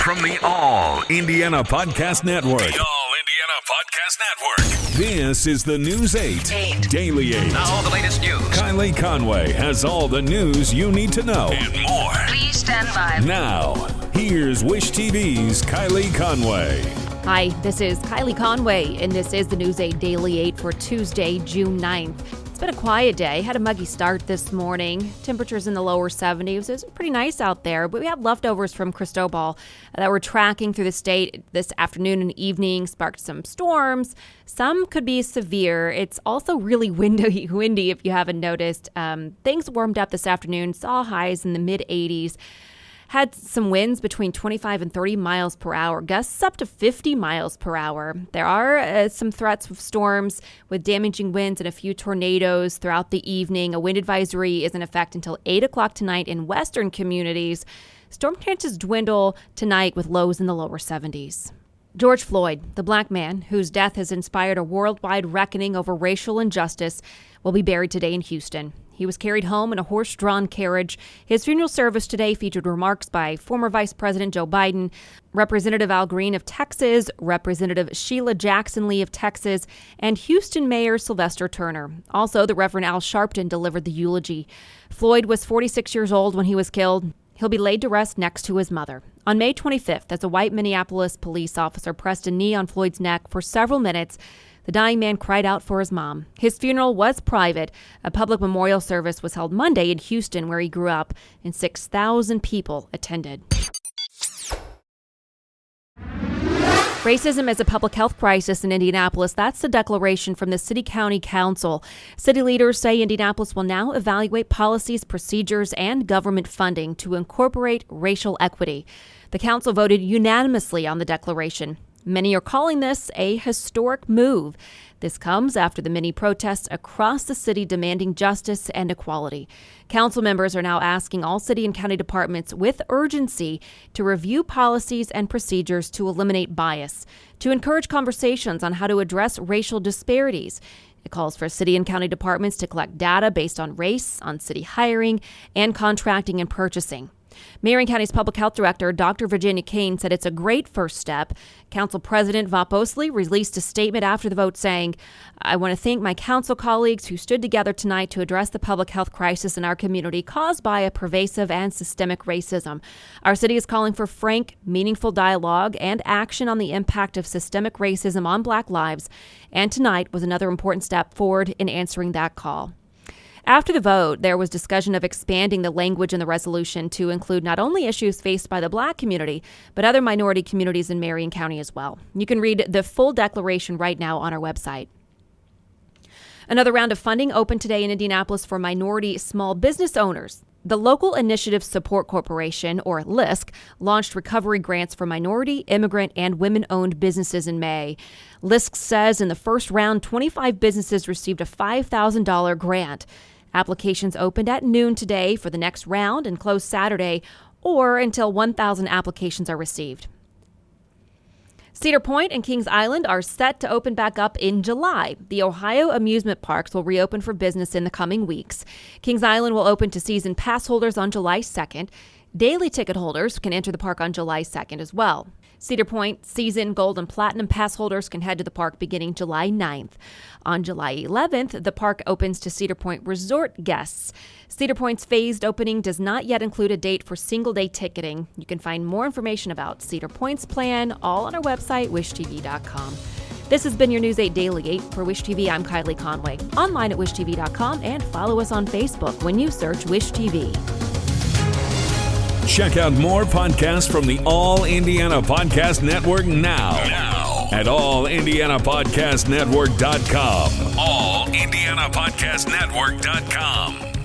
From the All Indiana Podcast Network. The All Indiana Podcast Network. This is the News 8 Daily 8. Now the latest news. Kylie Conway has all the news you need to know. And more. Please stand by. Now, here's Wish TV's Kylie Conway. Hi, this is Kylie Conway, and this is the News 8 Daily 8 for Tuesday, June 9th. It's been a quiet day. Had a muggy start this morning. Temperatures in the lower 70s. It's pretty nice out there, but we have leftovers from Cristobal that we're tracking through the state this afternoon and evening, sparked some storms. Some could be severe. It's also really windy if you haven't noticed. Things warmed up this afternoon, saw highs in the mid-80s. Had some winds between 25 and 30 miles per hour, gusts up to 50 miles per hour. There are some threats of storms with damaging winds and a few tornadoes throughout the evening. A wind advisory is in effect until 8 o'clock tonight in western communities. Storm chances dwindle tonight with lows in the lower 70s. George Floyd, the black man whose death has inspired a worldwide reckoning over racial injustice, will be buried today in Houston. He was carried home in a horse-drawn carriage. His funeral service today featured remarks by former Vice President Joe Biden, Representative Al Green of Texas, Representative Sheila Jackson Lee of Texas, and Houston Mayor Sylvester Turner. Also, the Reverend Al Sharpton delivered the eulogy. Floyd was 46 years old when he was killed. He'll be laid to rest next to his mother. On May 25th, as a white Minneapolis police officer pressed a knee on Floyd's neck for several minutes, the dying man cried out for his mom. His funeral was private. A public memorial service was held Monday in Houston, where he grew up, and 6,000 people attended. Racism is a public health crisis in Indianapolis. That's the declaration from the City-County Council. City leaders say Indianapolis will now evaluate policies, procedures, and government funding to incorporate racial equity. The council voted unanimously on the declaration. Many are calling this a historic move. This comes after the many protests across the city demanding justice and equality. Council members are now asking all city and county departments with urgency to review policies and procedures to eliminate bias, to encourage conversations on how to address racial disparities. It calls for city and county departments to collect data based on race, on city hiring, and contracting and purchasing. Marion County's Public Health Director, Dr. Virginia Kane, said it's a great first step. Council President Vop Osley released a statement after the vote saying, "I want to thank my council colleagues who stood together tonight to address the public health crisis in our community caused by a pervasive and systemic racism. Our city is calling for frank, meaningful dialogue and action on the impact of systemic racism on Black lives, and tonight was another important step forward in answering that call." After the vote, there was discussion of expanding the language in the resolution to include not only issues faced by the Black community, but other minority communities in Marion County as well. You can read the full declaration right now on our website. Another round of funding opened today in Indianapolis for minority small business owners. The Local Initiative Support Corporation, or LISC, launched recovery grants for minority, immigrant, and women-owned businesses in May. LISC says in the first round, 25 businesses received a $5,000 grant. Applications opened at noon today for the next round and closed Saturday, or until 1,000 applications are received. Cedar Point and Kings Island are set to open back up in July. The Ohio amusement parks will reopen for business in the coming weeks. Kings Island will open to season pass holders on July 2nd. Daily ticket holders can enter the park on July 2nd as well. Cedar Point season gold and platinum pass holders can head to the park beginning July 9th. On July 11th, the park opens to Cedar Point resort guests. Cedar Point's phased opening does not yet include a date for single-day ticketing. You can find more information about Cedar Point's plan all on our website, wishtv.com. This has been your News 8 Daily 8. For Wish TV, I'm Kylie Conway. Online at wishtv.com and follow us on Facebook when you search Wish TV. Check out more podcasts from the All Indiana Podcast Network now at allindianapodcastnetwork.com. allindianapodcastnetwork.com.